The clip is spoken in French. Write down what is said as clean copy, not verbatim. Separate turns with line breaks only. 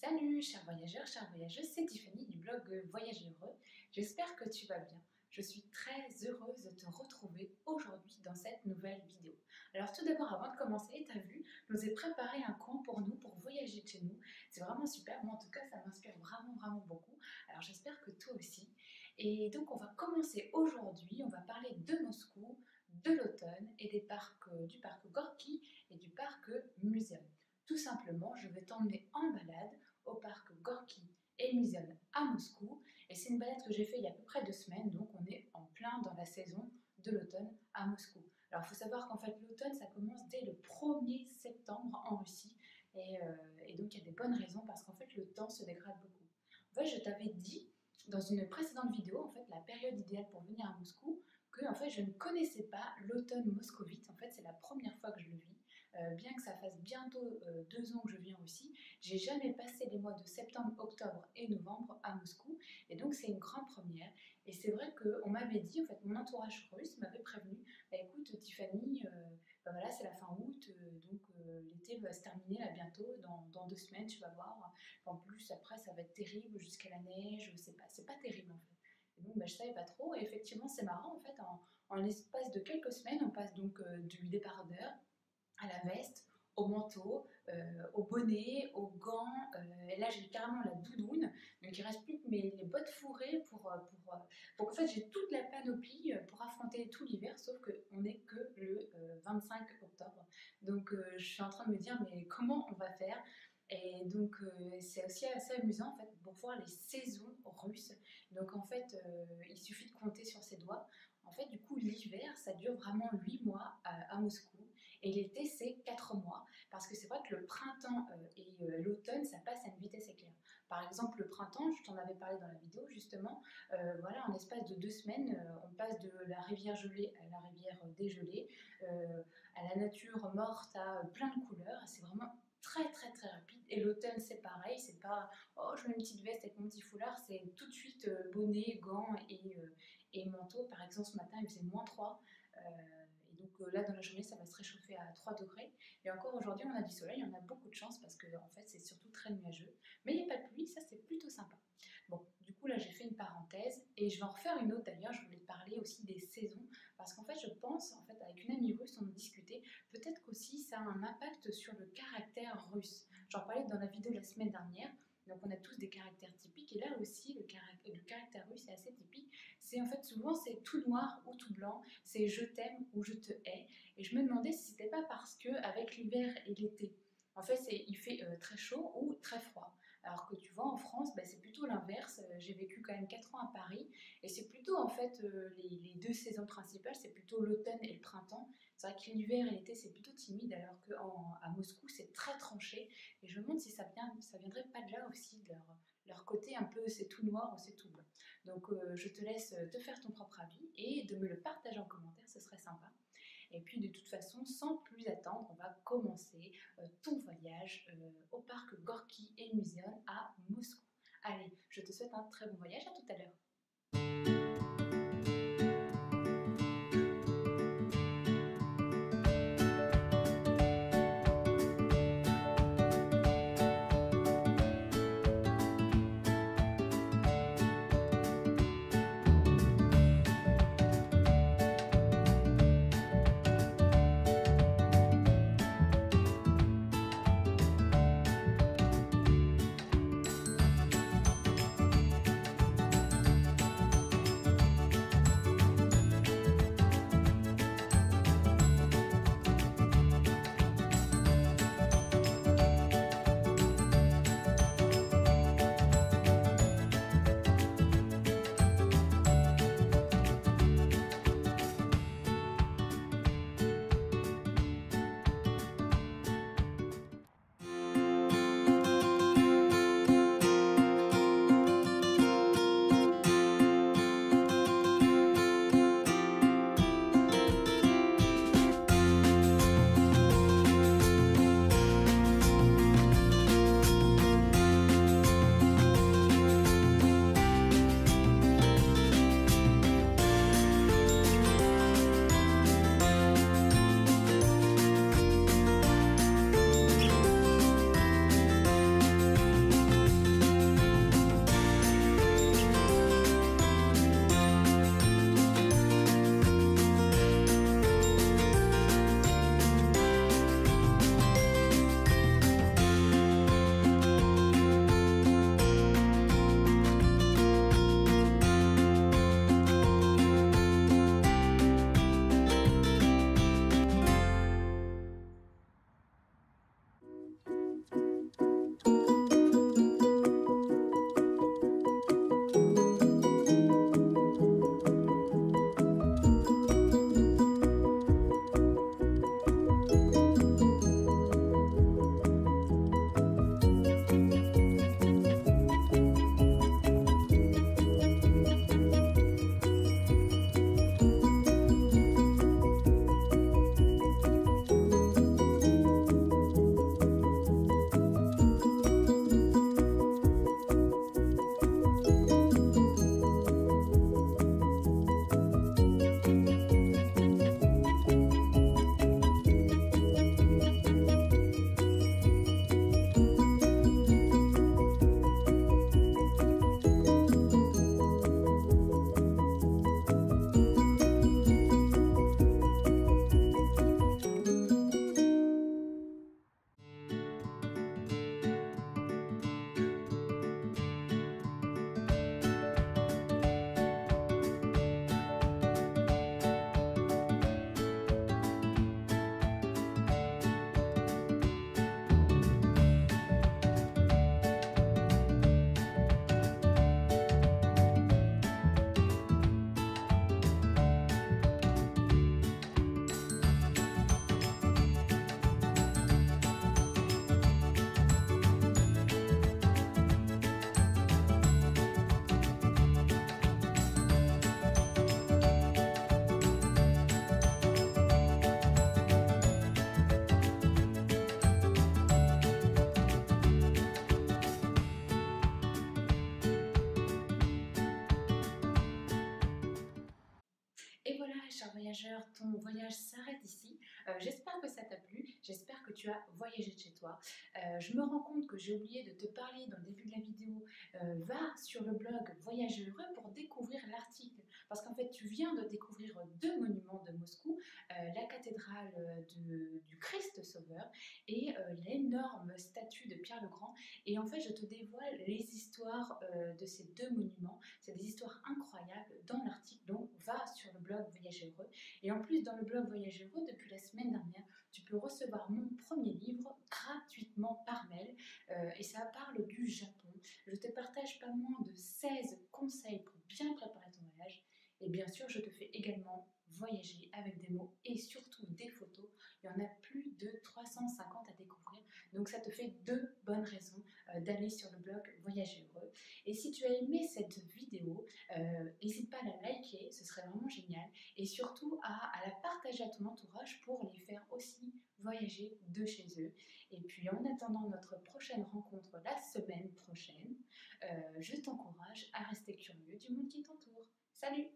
Salut chers voyageurs, chères voyageuses, c'est Tiffany du blog Voyage Heureux. J'espère que tu vas bien. Je suis très heureuse de te retrouver aujourd'hui dans cette nouvelle vidéo. Alors tout d'abord, avant de commencer, tu as vu, je nous ai préparé un coin pour nous, pour voyager de chez nous. C'est vraiment super, moi en tout cas ça m'inspire vraiment beaucoup. Alors j'espère que toi aussi. Et donc on va commencer aujourd'hui, on va parler de Moscou, de l'automne et du parc Gorky et du parc Muséum. Tout simplement, je vais t'emmener en balade au parc Gorky et Muséum à Moscou. Et c'est une balade que j'ai fait il y a à peu près 2 semaines, donc on est en plein dans la saison de l'automne à Moscou. Alors il faut savoir qu'en fait l'automne ça commence dès le 1er septembre en Russie. Et donc il y a des bonnes raisons parce qu'en fait le temps se dégrade beaucoup. En fait je t'avais dit dans une précédente vidéo, en fait la période idéale pour venir à Moscou, que en fait je ne connaissais pas l'automne moscovite. En fait c'est la première fois que je le vis. Bien que ça fasse bientôt 2 ans que je vis en Russie, j'ai jamais passé les mois de septembre, octobre et novembre à Moscou, et donc c'est une grande première. Et c'est vrai qu'on m'avait dit, en fait mon entourage russe m'avait prévenu, bah, écoute Tiffany, bah voilà, c'est la fin août, l'été va se terminer là bientôt, dans 2 semaines tu vas voir. En plus après ça va être terrible jusqu'à la neige, c'est pas terrible en fait. Et donc bah, je savais pas trop, et effectivement c'est marrant en fait, en l'espace de quelques semaines on passe donc du débardeur à la veste, au manteau, au bonnet, aux gants, et là j'ai carrément la doudoune, donc il ne reste plus que les bottes fourrées pour qu'en fait j'ai toute la panoplie pour affronter tout l'hiver, sauf qu'on n'est que le 25 octobre. Donc je suis en train de me dire mais comment on va faire? Et donc c'est aussi assez amusant en fait pour voir les saisons russes. Donc en fait il suffit de compter sur ses doigts. En fait du coup l'hiver ça dure vraiment 8 mois à Moscou, et l'été c'est 4 mois, parce que c'est vrai que le printemps et l'automne ça passe à une vitesse éclair. Par exemple le printemps, je t'en avais parlé dans la vidéo justement, voilà, en l'espace de 2 semaines on passe de la rivière gelée à la rivière dégelée, à la nature morte à plein de couleurs. C'est vraiment très rapide. Et l'automne c'est pareil, c'est pas oh je mets une petite veste avec mon petit foulard, c'est tout de suite bonnet, gants et manteau. Par exemple ce matin il faisait -3, et donc là dans la journée ça va se réchauffer à 3 degrés, et encore aujourd'hui on a du soleil, on a beaucoup de chance parce que en fait c'est surtout très nuageux, mais il n'y a pas de pluie, ça c'est plutôt sympa. Bon, du coup là j'ai fait une parenthèse et je vais en refaire une autre d'ailleurs. Je voulais te parler aussi des saisons, parce qu'en fait je pense, en fait avec une amie russe on en discutait, peut-être qu'aussi ça a un impact sur le caractère russe. J'en parlais dans la vidéo de la semaine dernière. Donc on a tous des caractères typiques, et là aussi le caractère russe est assez typique. C'est en fait souvent c'est tout noir ou tout blanc, c'est je t'aime ou je te hais. Et je me demandais si c'était pas parce que avec l'hiver et l'été, en fait il fait très chaud ou très froid. Alors que tu vois en France c'est plutôt l'inverse. J'ai vécu quand même 4 ans à Paris, et c'est plutôt en fait les deux saisons principales, c'est plutôt l'automne et le printemps. C'est vrai que l'hiver et l'été c'est plutôt timide, alors qu'à Moscou c'est très tranché. Et je me demande si ça viendrait pas de là aussi, de leur côté un peu c'est tout noir ou c'est tout blanc. Donc je te laisse te faire ton propre avis et de me le partager en commentaire, ce serait sympa. Et puis de toute façon, sans plus attendre, on va commencer ton voyage au parc Gorky et Muséum à Moscou. Allez, je te souhaite un très bon voyage, à tout à l'heure. voyageur, ton voyage s'arrête ici. J'espère que ça t'a plu, j'espère que tu as voyagé de chez toi. Je me rends compte que j'ai oublié de te parler dans le début de la vidéo. Va sur le blog Voyage Heureux pour découvrir l'article. Parce qu'en fait, tu viens de découvrir deux monuments de Moscou, la cathédrale du Christ Sauveur et l'énorme statue de Pierre le Grand. Et en fait, je te dévoile les histoires de ces deux monuments. C'est des histoires incroyables dans l'article, donc va sur le blog Voyage Heureux. Et en plus, dans le blog Voyage Heureux, depuis la semaine dernière, tu peux recevoir mon premier livre gratuitement par mail. Et ça parle du Japon. Je te partage pas moins de 16 conseils pour bien préparer ton voyage. Et bien sûr, je te fais également voyager avec des mots et surtout des photos. Il y en a plus de 350 à découvrir. Donc ça te fait deux bonnes raisons d'aller sur le blog Voyage Heureux. Et si tu as aimé cette vidéo, n'hésite pas à la liker, ce serait vraiment génial. Et surtout à la partager à ton entourage pour les faire aussi voyager de chez eux. Et puis en attendant notre prochaine rencontre la semaine prochaine, je t'encourage à rester curieux du monde qui t'entoure. Salut!